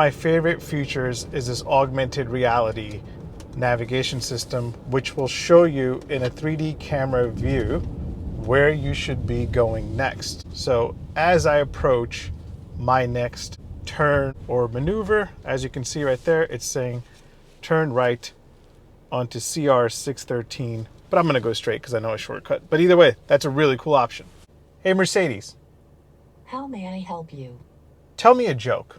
my favorite features is this augmented reality navigation system, which will show you in a 3D camera view where you should be going next. So as I approach my next turn or maneuver, as you can see right there, it's saying turn right onto CR 613, but I'm gonna go straight because I know a shortcut. But either way, that's a really cool option. Hey Mercedes. How may I help you? Tell me a joke.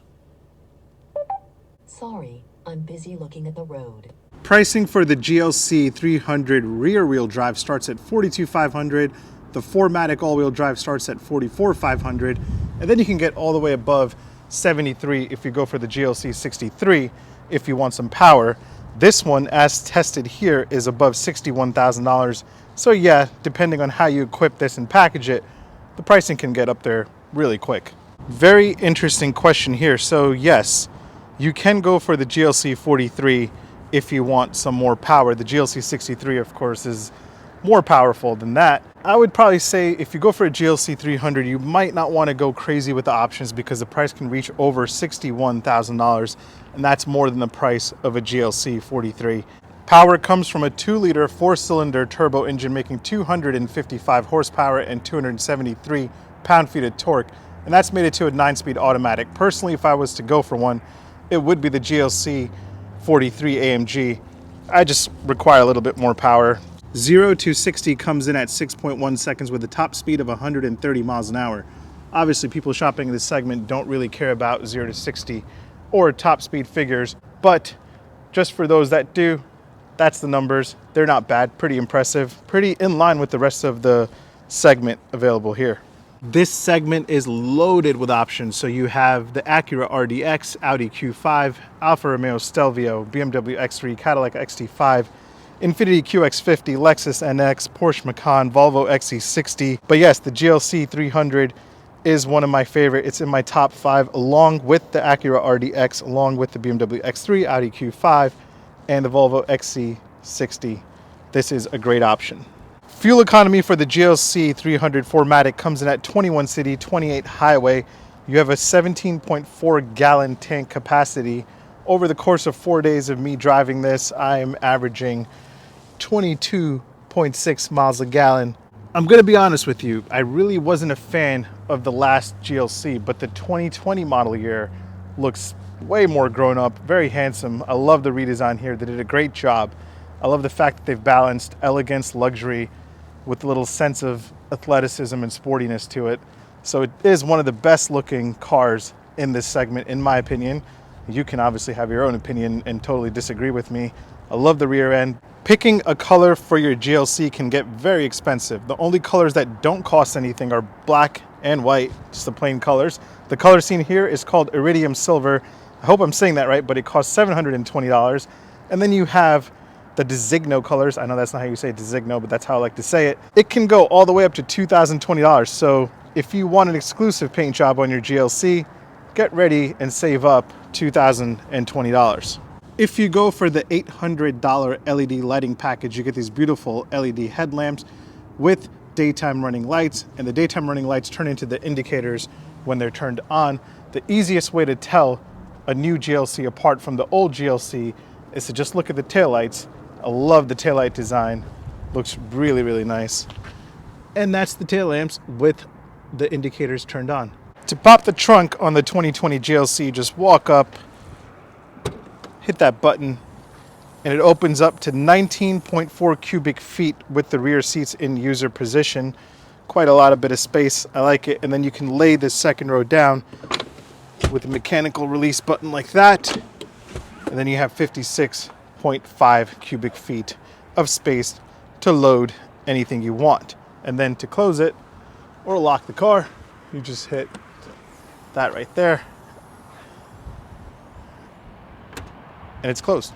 Sorry, I'm busy looking at the road. Pricing for the GLC 300 rear-wheel drive starts at $42,500. The 4MATIC all-wheel drive starts at $44,500, and then you can get all the way above $73,000 if you go for the GLC 63 if you want some power. This one, as tested here, is above $61,000. So yeah, depending on how you equip this and package it, the pricing can get up there really quick. Very interesting question here. So yes, you can go for the GLC 43 if you want some more power. The GLC 63, of course, is more powerful than that. I would probably say if you go for a GLC 300, you might not want to go crazy with the options because the price can reach over $61,000, and that's more than the price of a GLC 43. Power comes from a 2-liter 4-cylinder turbo engine making 255 horsepower and 273 pound-feet of torque, and that's made it to a 9-speed automatic. Personally, if I was to go for one, it would be the GLC 43 AMG. I just require a little bit more power. 0 to 60 comes in at 6.1 seconds with a top speed of 130 miles an hour. Obviously, people shopping in this segment don't really care about 0 to 60 or top speed figures, but just for those that do, that's the numbers. They're not bad, pretty impressive, pretty in line with the rest of the segment available here. This segment is loaded with options. So you have the Acura RDX, Audi Q5, Alfa Romeo Stelvio, BMW X3, Cadillac XT5, Infiniti QX50, Lexus NX, Porsche Macan, Volvo XC60. But yes, the GLC 300 is one of my favorite. It's in my top 5 along with the Acura RDX, along with the BMW X3, Audi Q5, and the Volvo XC60. This is a great option. Fuel economy for the GLC 300 4MATIC comes in at 21 city, 28 highway. You have a 17.4 gallon tank capacity. Over the course of 4 days of me driving this, I am averaging 22.6 miles a gallon. I'm gonna be honest with you, I really wasn't a fan of the last GLC, but the 2020 model year looks way more grown up, very handsome. I love the redesign here. They did a great job. I love the fact that they've balanced elegance, luxury, with a little sense of athleticism and sportiness to it. So it is one of the best looking cars in this segment, in my opinion. You can obviously have your own opinion and totally disagree with me. I love the rear end. Picking a color for your GLC can get very expensive. The only colors that don't cost anything are black and white, just the plain colors. The color seen here is called Iridium Silver. I hope I'm saying that right, but it costs $720. And then you have the Designo colors. I know that's not how you say Designo, but that's how I like to say it. It can go all the way up to $2,020. So if you want an exclusive paint job on your GLC, get ready and save up $2,020. If you go for the $800 LED lighting package, you get these beautiful LED headlamps with daytime running lights, and the daytime running lights turn into the indicators when they're turned on. The easiest way to tell a new GLC apart from the old GLC is to just look at the taillights. I love the taillight design. Looks really, really nice. And that's the tail lamps with the indicators turned on. To pop the trunk on the 2020 GLC, just walk up, hit that button, and it opens up to 19.4 cubic feet with the rear seats in user position. Quite a lot of bit of space. I like it. And then you can lay this second row down with a mechanical release button like that. And then you have 56.5 cubic feet of space to load anything you want. And then to close it or lock the car, you just hit that right there. And it's closed.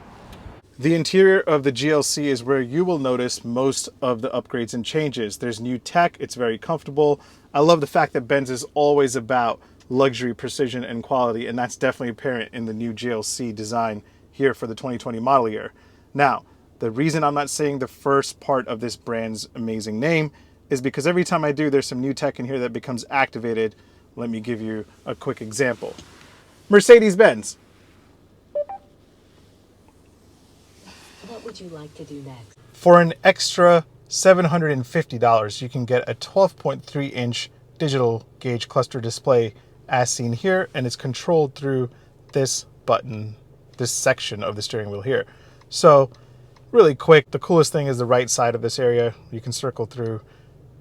The interior of the GLC is where you will notice most of the upgrades and changes. There's new tech, it's very comfortable. I love the fact that Benz is always about luxury, precision, and quality, and that's definitely apparent in the new GLC design here for the 2020 model year. Now, the reason I'm not saying the first part of this brand's amazing name is because every time I do, there's some new tech in here that becomes activated. Let me give you a quick example. Mercedes-Benz. would you like to do next? For an extra $750, you can get a 12.3-inch digital gauge cluster display as seen here, and it's controlled through this button, this section of the steering wheel here. So really quick, the coolest thing is the right side of this area. You can circle through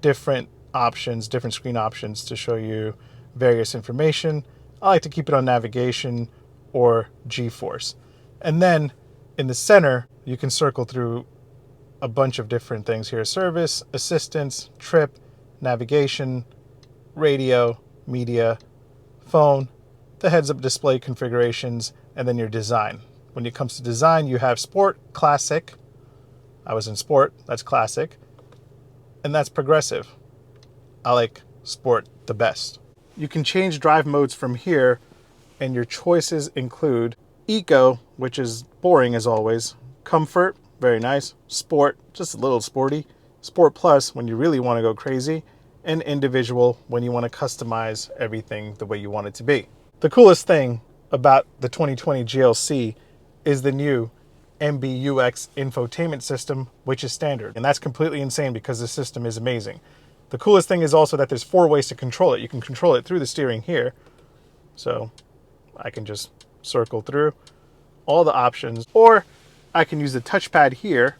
different options, different screen options to show you various information. I like to keep it on navigation or G-force. And then in the center, you can circle through a bunch of different things here: service, assistance, trip, navigation, radio, media, phone, the heads-up display configurations, and then your design. When it comes to design, you have sport, classic. I was in sport, that's classic. And that's progressive. I like sport the best. You can change drive modes from here, and your choices include Eco, which is boring as always, Comfort, very nice, Sport, just a little sporty, Sport Plus when you really want to go crazy, and Individual when you want to customize everything the way you want it to be. The coolest thing about the 2020 GLC is the new MBUX infotainment system, which is standard. And that's completely insane because the system is amazing. The coolest thing is also that there's 4 ways to control it. You can control it through the steering here. So I can just circle through all the options, or I can use the touchpad here.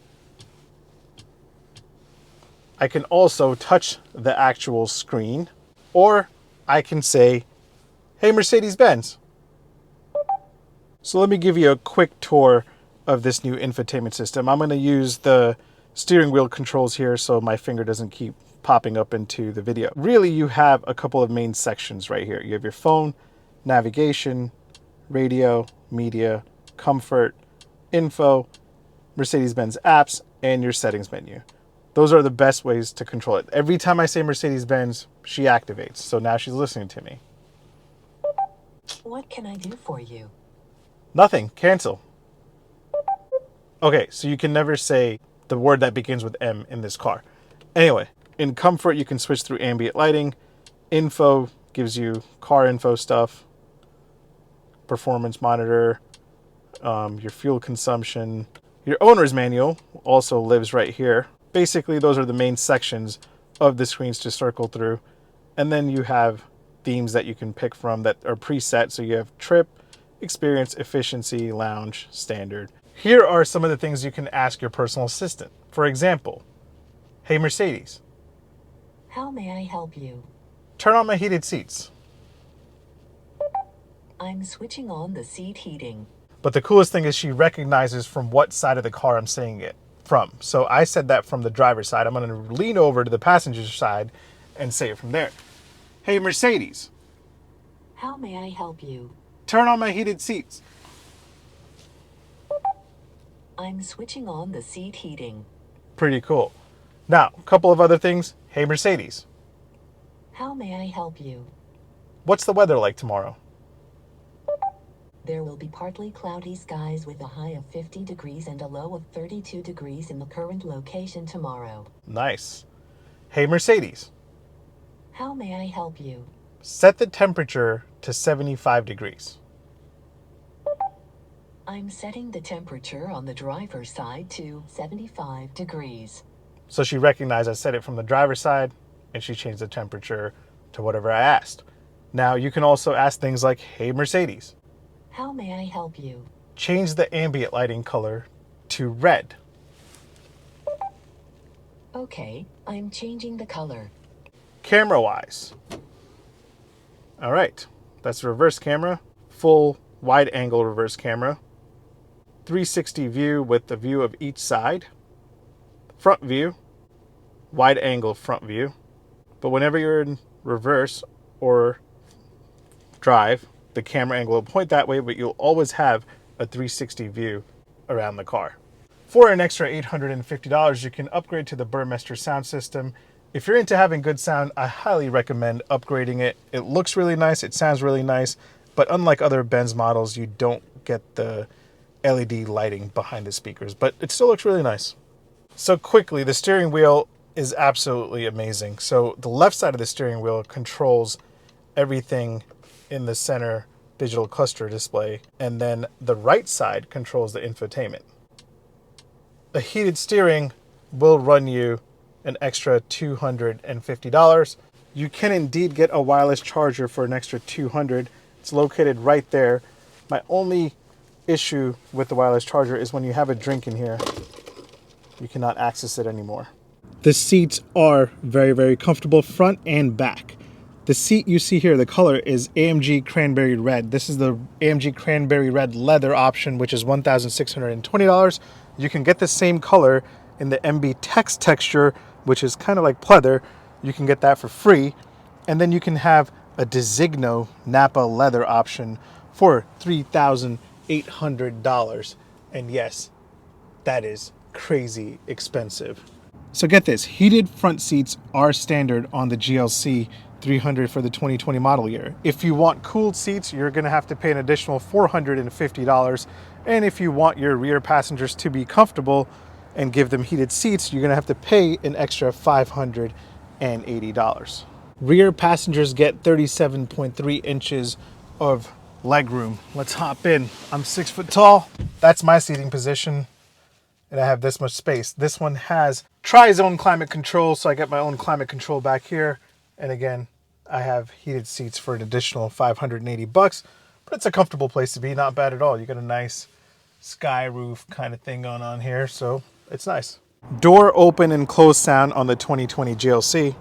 I can also touch the actual screen, or I can say, hey, Mercedes-Benz. So let me give you a quick tour of this new infotainment system. I'm going to use the steering wheel controls here so my finger doesn't keep popping up into the video. Really, you have a couple of main sections right here. You have your phone, navigation, radio, media, comfort, info, Mercedes-Benz apps, and your settings menu. Those are the best ways to control it. Every time I say Mercedes-Benz, she activates. So now she's listening to me. What can I do for you? Nothing. Cancel. Okay, so you can never say the word that begins with M in this car. Anyway, in comfort, you can switch through ambient lighting. Info gives you car info stuff. Performance monitor, your fuel consumption. Your owner's manual also lives right here. Basically, those are the main sections of the screens to circle through. And then you have themes that you can pick from that are preset. So you have trip, experience, efficiency, lounge, standard. Here are some of the things you can ask your personal assistant. For example, hey Mercedes, How may I help you? turn on my heated seats. I'm switching on the seat heating. But the coolest thing is she recognizes from what side of the car I'm saying it from. So I said that from the driver's side. I'm going to lean over to the passenger side and say it from there. Hey Mercedes, How may I help you? turn on my heated seats. I'm switching on the seat heating. Pretty cool. Now, a couple of other things. Hey Mercedes, How may I help you? what's the weather like tomorrow? There will be partly cloudy skies with a high of 50 degrees and a low of 32 degrees in the current location tomorrow. Nice. Hey Mercedes, How may I help you? set the temperature to 75 degrees. I'm setting the temperature on the driver's side to 75 degrees. So she recognized I said it from the driver's side, and she changed the temperature to whatever I asked. Now you can also ask things like, hey Mercedes, How may I help you? change the ambient lighting color to red. Okay, I'm changing the color. Camera wise. All right, that's reverse camera, full wide angle reverse camera, 360 view with the view of each side, front view, wide angle front view. But whenever you're in reverse or drive, the camera angle will point that way, but you'll always have a 360 view around the car. For an extra $850, you can upgrade to the Burmester sound system. If you're into having good sound, I highly recommend upgrading it. It looks really nice, it sounds really nice, but unlike other Benz models, you don't get the LED lighting behind the speakers, but it still looks really nice. So quickly, the steering wheel is absolutely amazing. So the left side of the steering wheel controls everything in the center digital cluster display, and then the right side controls the infotainment. the heated steering will run you an extra $250. You can indeed get a wireless charger for an extra $200. It's located right there. My only issue with the wireless charger is when you have a drink in here, you cannot access it anymore. The seats are very, very comfortable front and back. The seat you see here, the color is AMG Cranberry Red. This is the AMG Cranberry Red leather option, which is $1,620. You can get the same color in the MB Tex texture, which is kind of like pleather. You can get that for free. And then you can have a Designo Napa leather option for $3,800. And yes, that is crazy expensive. So get this, heated front seats are standard on the GLC 300 for the 2020 model year. If you want cooled seats, you're gonna have to pay an additional $450. And if you want your rear passengers to be comfortable and give them heated seats, you're gonna have to pay an extra $580. Rear passengers get 37.3 inches of legroom. Let's hop in. I'm 6 foot tall. That's my seating position. And I have this much space. This one has tri-zone climate control, so I get my own climate control back here. And again, I have heated seats for an additional $580, but it's a comfortable place to be. Not bad at all. You got a nice sky roof kind of thing going on here, so it's nice. Door open and close sound on the 2020 GLC.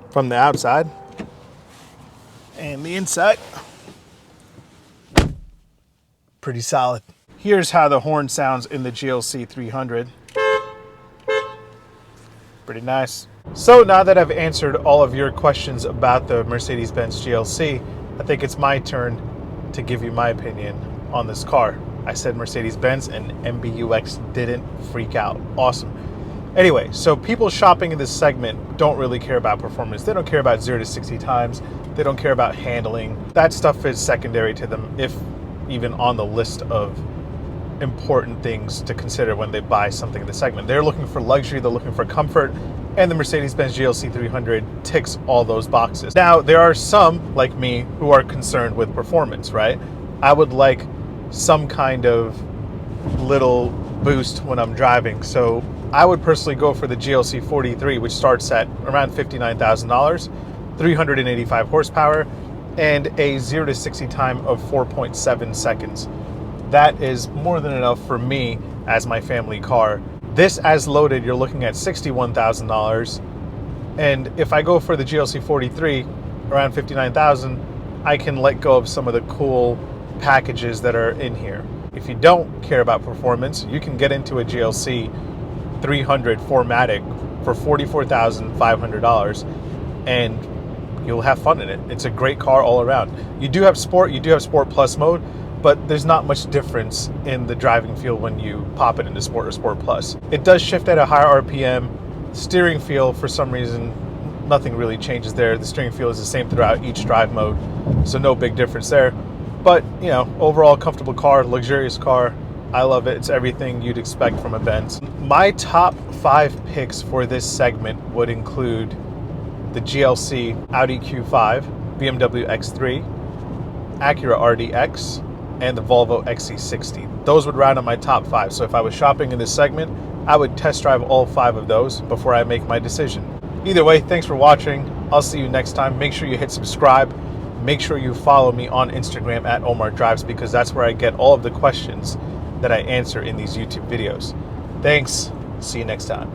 From the outside and the inside. Pretty solid. Here's how the horn sounds in the GLC 300. Pretty nice. So now that I've answered all of your questions about the Mercedes-Benz GLC, I think it's my turn to give you my opinion on this car. I said Mercedes-Benz and MBUX didn't freak out. Awesome. Anyway, so people shopping in this segment don't really care about performance. They don't care about 0 to 60 times. They don't care about handling. That stuff is secondary to them, if even on the list of important things to consider when they buy something in the segment. They're looking for luxury, they're looking for comfort, and the Mercedes-Benz GLC 300 ticks all those boxes. Now, there are some, like me, who are concerned with performance, right? I would like some kind of little boost when I'm driving, so I would personally go for the GLC 43, which starts at around $59,000, 385 horsepower, and a 0 to 60 time of 4.7 seconds. That is more than enough for me as my family car. This as loaded, you're looking at $61,000. And if I go for the GLC 43, around $59,000, I can let go of some of the cool packages that are in here. If you don't care about performance, you can get into a GLC 300 4MATIC for $44,500 and you'll have fun in it. It's a great car all around. You do have Sport Plus mode, but there's not much difference in the driving feel when you pop it into Sport or Sport Plus. It does shift at a higher RPM. Steering feel, for some reason, nothing really changes there. The steering feel is the same throughout each drive mode, so no big difference there. But, you know, overall comfortable car, luxurious car. I love it. It's everything you'd expect from a Benz. My top 5 picks for this segment would include the GLC Audi Q5, BMW X3, Acura RDX, and the Volvo XC60. Those would round out my top 5. So if I was shopping in this segment, I would test drive all 5 of those before I make my decision. Either way, thanks for watching. I'll see you next time. Make sure you hit subscribe. Make sure you follow me on Instagram at Omar Drives, because that's where I get all of the questions that I answer in these YouTube videos. Thanks. See you next time.